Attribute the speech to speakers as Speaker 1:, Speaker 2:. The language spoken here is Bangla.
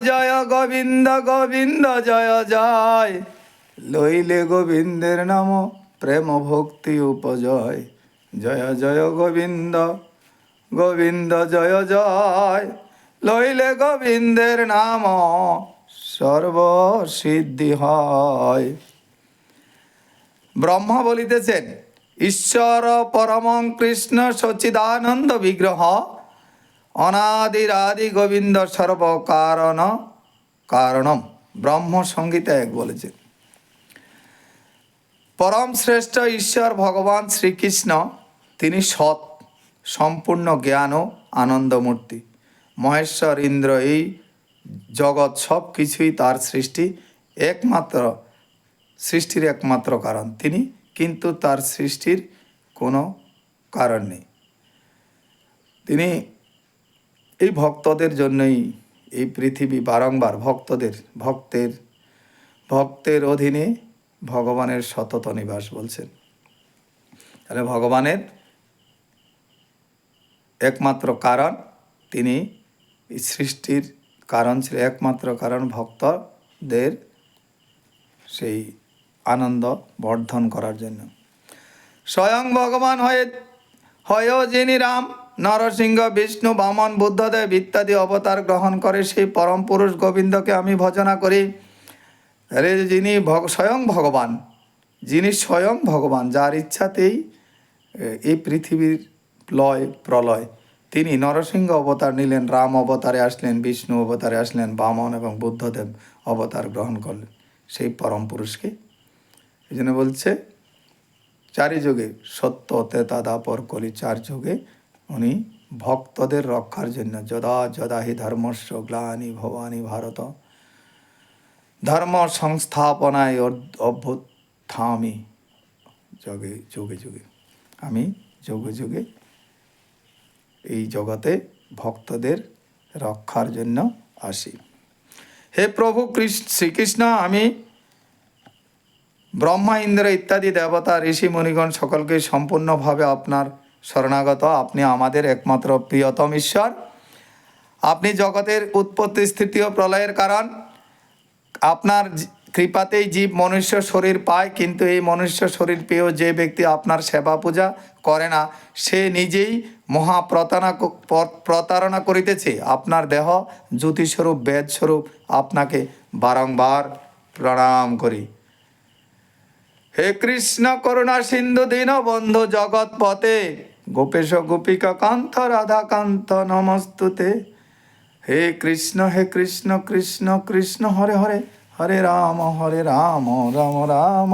Speaker 1: জয় গোবিন্দ গোবিন্দ জয় জয়, লইলে গোবিন্দের নাম প্রেম ভক্তি উপজয়। জয় জয় গোবিন্দ গোবিন্দ জয় জয়, লইলে গোবিন্দের নাম সর্বসিদ্ধি হয়। ব্রহ্মা বলিতেছেন, ঈশ্বর পরমং কৃষ্ণ সচ্চিদানন্দ বিগ্রহ, অনাদিরাদি গোবিন্দ সর্ব কারণ কারণম। ব্রহ্ম সংহিতা 1 বলেছেন, পরম শ্রেষ্ঠ ঈশ্বর ভগবান শ্রীকৃষ্ণ, তিনি সৎ, সম্পূর্ণ জ্ঞান ও আনন্দমূর্তি। মহেশ্বর ইন্দ্র এই জগৎ সব কিছুই তার সৃষ্টির একমাত্র কারণ তিনি, কিন্তু তার সৃষ্টির কোনো কারণ নেই। তিনি এই ভক্তদের জন্যই এই পৃথিবী বারংবার ভক্তের অধীনে ভগবানের সতত নিবাস বলছেন। তাহলে ভগবানের একমাত্র কারণ তিনি, এই সৃষ্টির কারণ ছিল একমাত্র কারণ ভক্তদের সেই আনন্দ বর্ধন করার জন্য। স্বয়ং ভগবান হয়েও যিনি রাম, নরসিংহ, বিষ্ণু, বামন, বুদ্ধদেব ইত্যাদি অবতার গ্রহণ করে সেই পরম পুরুষ গোবিন্দকে আমি ভজনা করি। আরে যিনি স্বয়ং ভগবান, যার ইচ্ছাতেই এই পৃথিবীর প্রলয়, তিনি নরসিংহ অবতার নিলেন, রাম অবতারে আসলেন, বিষ্ণু অবতারে আসলেন, বামন এবং বুদ্ধদেব অবতার গ্রহণ করলেন সেই পরম পুরুষকে। এই জন্য বলছে চারি যুগে সত্য তেতা দাপর কলি, 4 যুগে উনি ভক্তদের রক্ষার জন্য যদা যদা হি ধর্মস্য গ্লানি ভবানী ভারত, ধর্ম সংস্থাপনায় অভ্যুত্থামি যুগে যুগে। আমি যুগে যুগে এই জগতে ভক্তদের রক্ষার জন্য আসি। হে প্রভু শ্রীকৃষ্ণ, আমি ব্রহ্মা, ইন্দ্র ইত্যাদি দেবতা, ঋষি, মুনিগণ সকলকে সম্পূর্ণভাবে আপনার শরণাগত। আপনি আমাদের একমাত্র প্রিয়তম ঈশ্বর। আপনি জগতের উৎপত্তি, স্থিতি ও প্রলয়ের কারণ। আপনার কৃপাতেই জীব মনুষ্য শরীর পায়, কিন্তু এই মনুষ্য শরীর পেয়েও যে ব্যক্তি আপনার সেবা পূজা করে না, সে নিজেই মহা প্রতারণা করিতেছে। আপনার দেহ জ্যোতিস্বরূপ, বেদস্বরূপ, আপনাকে বারংবার প্রণাম করি। হে কৃষ্ণ করুণা সিন্ধু দীনবন্ধু জগৎপতে, গোপেশ গোপিকা কান্ত রাধা কান্ত নমস্তুতে। হে কৃষ্ণ কৃষ্ণ কৃষ্ণ হরে হরে, হরে রাম রাম রাম।